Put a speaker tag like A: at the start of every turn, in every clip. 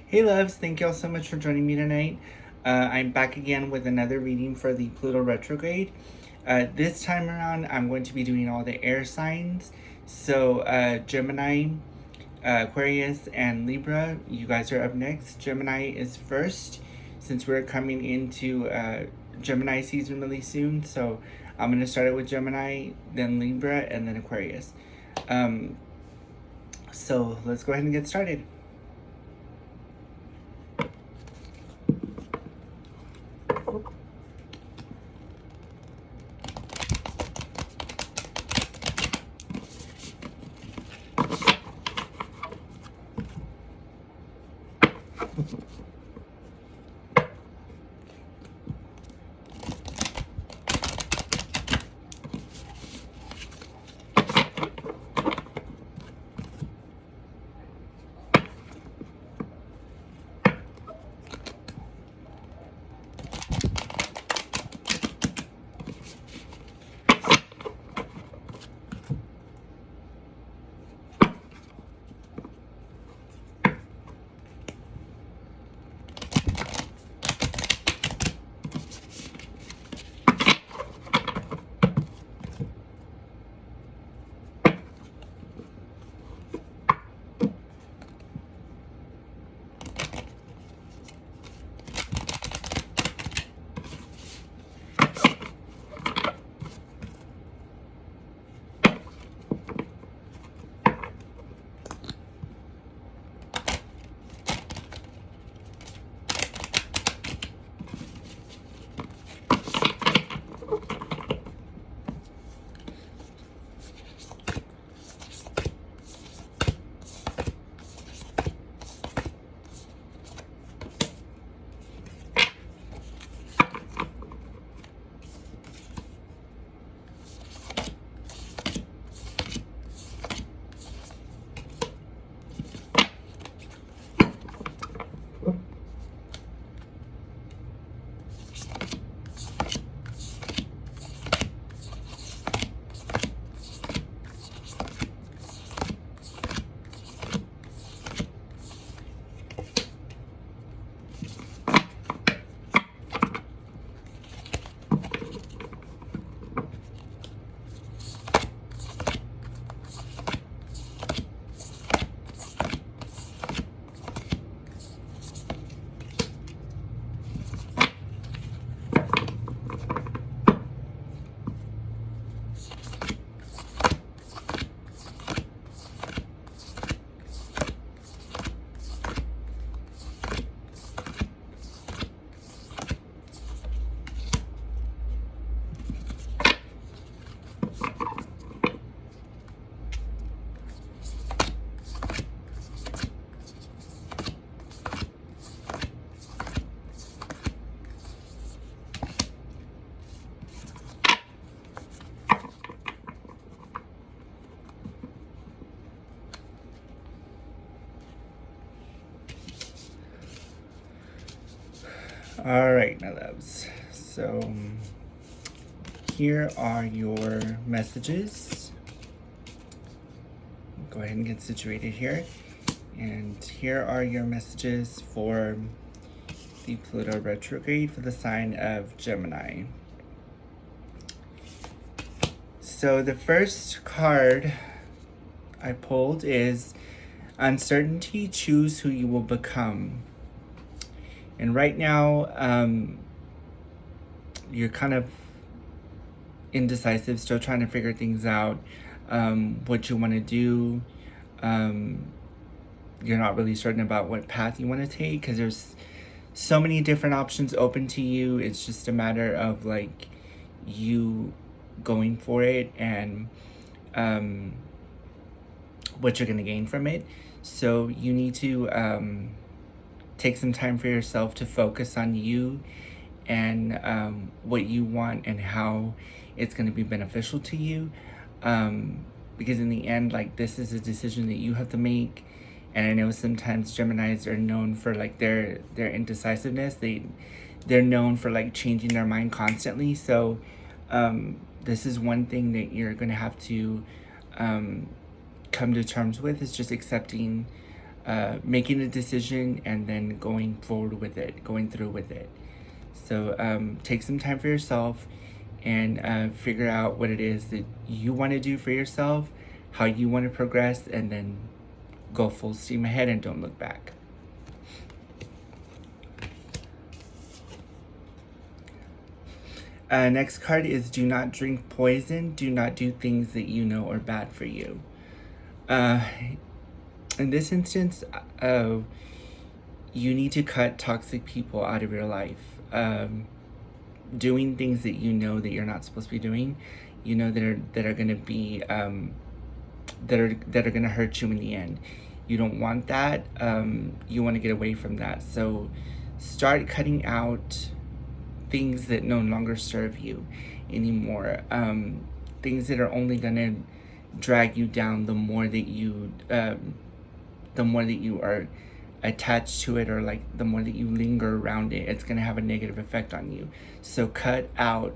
A: Hey loves, thank y'all so much for joining me tonight. I'm back again with another reading for the Pluto retrograde. This time around, I'm going to be doing all the air signs. So Gemini, Aquarius, and Libra, you guys are up next. Gemini is first, since we're coming into Gemini season really soon. So I'm going to start it with Gemini, then Libra, and then Aquarius. So let's go ahead and get started. All right, my loves. So here are your messages. Go ahead and get situated here. And here are your messages for the Pluto retrograde for the sign of Gemini. So the first card I pulled is Uncertainty, Choose Who You Will Become. And right now, you're kind of indecisive, still trying to figure things out, what you want to do. You're not really certain about what path you want to take because there's so many different options open to you. It's just a matter of like you going for it and what you're going to gain from it. So you need to take some time for yourself to focus on you and what you want and how it's going to be beneficial to you, because in the end, like, this is a decision that you have to make. And I know sometimes Geminis are known for like their indecisiveness. They're known for like changing their mind constantly. So this is one thing that you're going to have to come to terms with, is just accepting making a decision and then going forward with it, going through with it. So take some time for yourself and figure out what it is that you want to do for yourself, how you want to progress, and then go full steam ahead and don't look back. Next card is do not drink poison. Do not do things that you know are bad for you. In this instance, you need to cut toxic people out of your life. Doing things that you know that you're not supposed to be doing, you know that are going to be that are going to hurt you in the end. You don't want that. You want to get away from that. So start cutting out things that no longer serve you anymore. Things that are only going to drag you down the more that you are attached to it, or like the more that you linger around it, it's going to have a negative effect on you. So cut out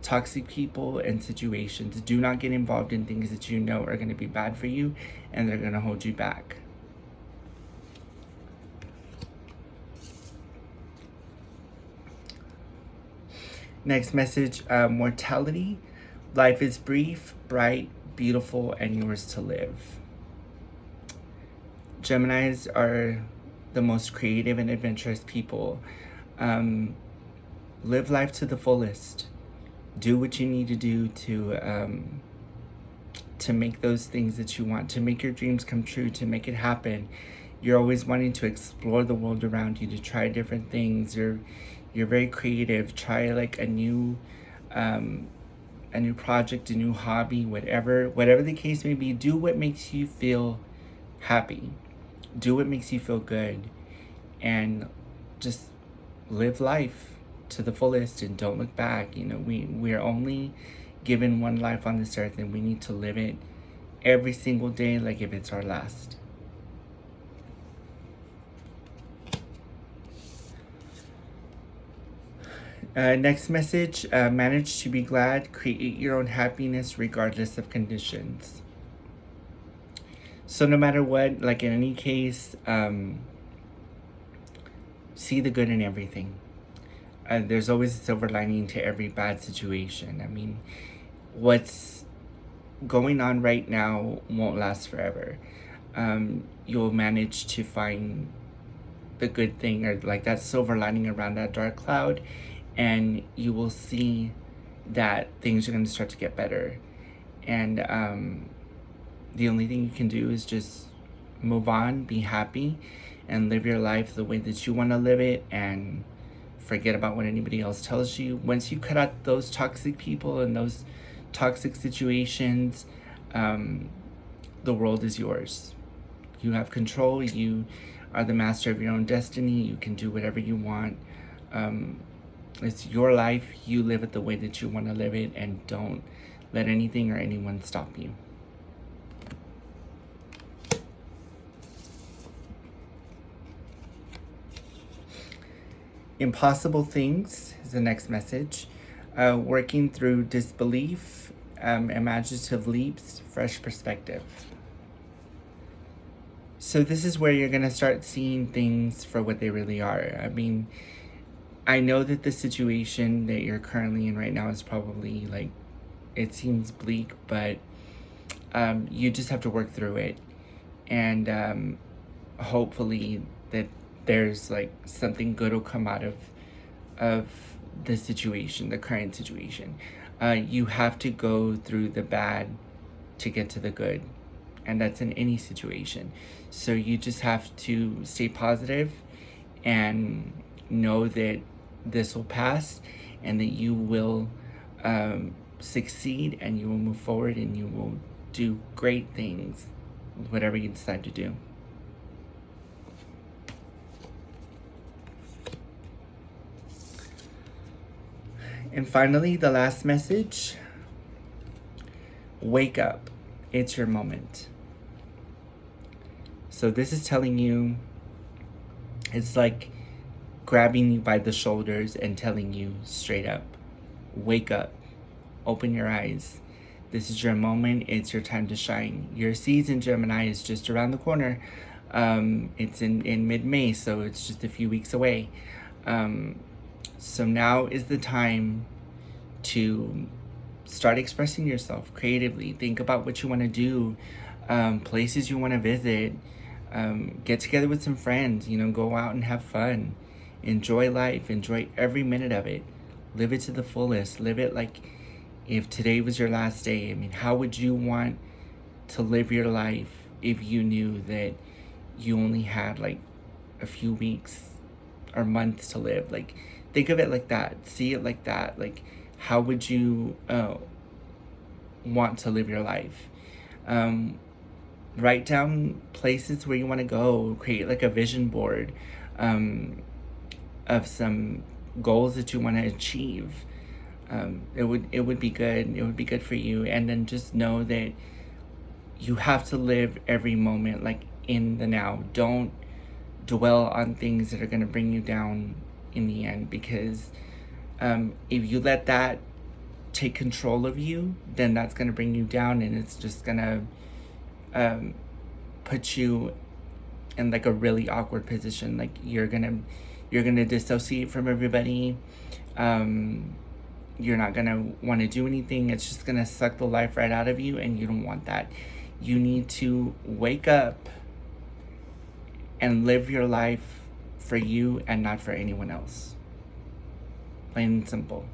A: toxic people and situations. Do not get involved in things that you know are going to be bad for you and they're going to hold you back. Next message, mortality. Life is brief, bright, beautiful, and yours to live. Geminis are the most creative and adventurous people. Live life to the fullest. Do what you need to do to make those things that you want, to make your dreams come true, to make it happen. You're always wanting to explore the world around you, to try different things. You're very creative. Try like a new project, a new hobby, whatever the case may be. Do what makes you feel happy. Do what makes you feel good, and just live life to the fullest and don't look back. You know, we're only given one life on this earth, and we need to live it every single day like if it's our last. Next message, manage to be glad, create your own happiness regardless of conditions. So no matter what, like in any case, see the good in everything. There's always a silver lining to every bad situation. I mean, what's going on right now won't last forever. You'll manage to find the good thing, or like that silver lining around that dark cloud, and you will see that things are going to start to get better. And the only thing you can do is just move on, be happy, and live your life the way that you want to live it, and forget about what anybody else tells you. Once you cut out those toxic people and those toxic situations, the world is yours. You have control. You are the master of your own destiny. You can do whatever you want. It's your life. You live it the way that you want to live it, and don't let anything or anyone stop you. Impossible things is the next message. Working through disbelief, imaginative leaps, fresh perspective. So this is where you're going to start seeing things for what they really are. I mean, I know that the situation that you're currently in right now is probably like, it seems bleak, but you just have to work through it. And hopefully that there's like something good will come out of the situation, the current situation. You have to go through the bad to get to the good, and that's in any situation. So you just have to stay positive and know that this will pass, and that you will succeed, and you will move forward, and you will do great things, whatever you decide to do. And finally, the last message, wake up. It's your moment. So this is telling you, it's like grabbing you by the shoulders and telling you straight up, wake up, open your eyes. This is your moment. It's your time to shine. Your season, Gemini, is just around the corner. It's in mid-May, so it's just a few weeks away. So now is the time to start expressing yourself creatively. Think about what you want to do, places you want to visit, get together with some friends, go out and have fun. Enjoy life, enjoy every minute of it. Live it to the fullest. Live it like if today was your last day. I mean, how would you want to live your life if you knew that you only had like a few weeks or months to live? Like, think of it like that. See it like that. Like, how would you want to live your life? Write down places where you want to go. Create like a vision board of some goals that you want to achieve. It would be good. It would be good for you. And then just know that you have to live every moment like in the now. Don't dwell on things that are going to bring you down in the end, because if you let that take control of you, then that's going to bring you down, and it's just going to put you in like a really awkward position. Like you're gonna dissociate from everybody. You're not gonna want to do anything. It's just gonna suck the life right out of you, and you don't want that. You need to wake up and live your life for you and not for anyone else. Plain and simple.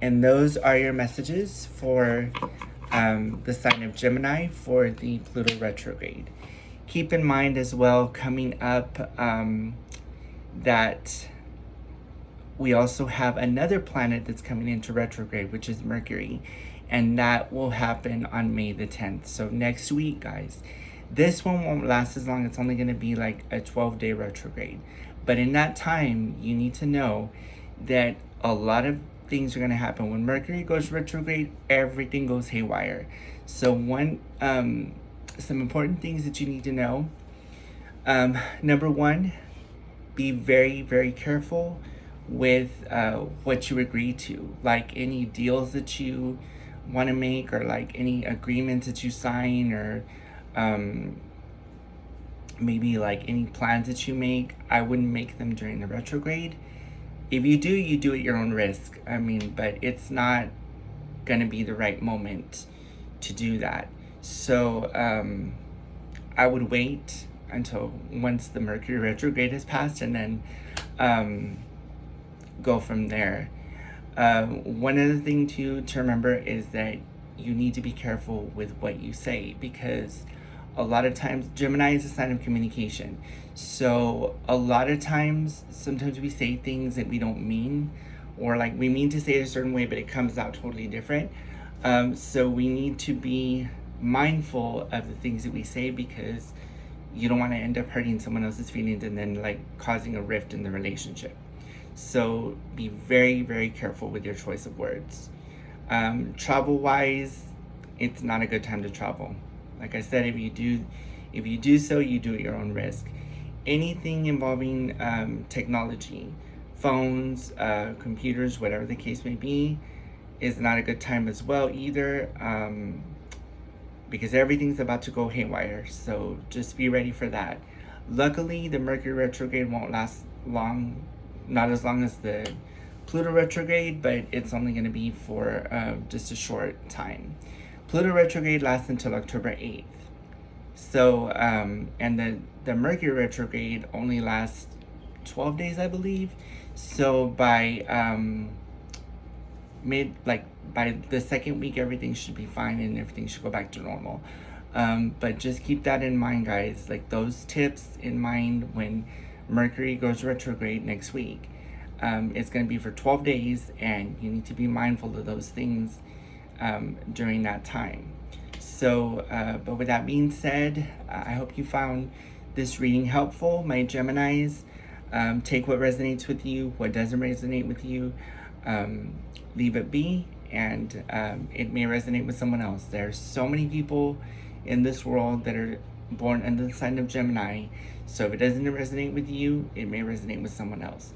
A: And those are your messages for the sign of Gemini for the Pluto retrograde. Keep in mind as well, coming up, that we also have another planet that's coming into retrograde, which is Mercury. And that will happen on May the 10th. So next week, guys. This one won't last as long. It's only going to be like a 12-day retrograde. But in that time, you need to know that a lot of things are going to happen. When Mercury goes retrograde, everything goes haywire. So some important things that you need to know. Number one, be very, very careful with what you agree to. Like any deals that you want to make, or like any agreements that you sign, or maybe like any plans that you make, I wouldn't make them during the retrograde. If you do, you do at your own risk. I mean, but it's not gonna be the right moment to do that. So I would wait until once the Mercury retrograde has passed, and then go from there. One other thing to remember is that you need to be careful with what you say, because a lot of times Gemini is a sign of communication. So a lot of times, sometimes we say things that we don't mean, or like we mean to say it a certain way, but it comes out totally different. So we need to be mindful of the things that we say, because you don't want to end up hurting someone else's feelings and then like causing a rift in the relationship. So be very, very careful with your choice of words. Travel-wise, it's not a good time to travel. Like I said, if you do so, you do at your own risk. Anything involving technology, phones, computers, whatever the case may be, is not a good time as well either, because everything's about to go haywire. So just be ready for that. Luckily, the Mercury retrograde won't last long. Not as long as the Pluto retrograde, but it's only going to be for just a short time. Pluto retrograde lasts until October 8th. So, and the Mercury retrograde only lasts 12 days, I believe. So by by the second week, everything should be fine and everything should go back to normal. But just keep that in mind, guys. Like those tips in mind when Mercury goes retrograde next week. It's going to be for 12 days, and you need to be mindful of those things during that time. So, but with that being said, I hope you found this reading helpful. My Geminis, take what resonates with you, what doesn't resonate with you, leave it be, and it may resonate with someone else. There's so many people in this world that are born under the sign of Gemini. So if it doesn't resonate with you, it may resonate with someone else.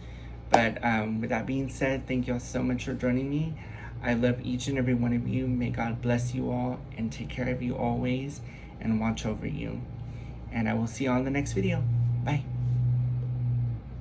A: But with that being said, thank you all so much for joining me. I love each and every one of you. May God bless you all and take care of you always. and watch over you. And I will see you on the next video. Bye.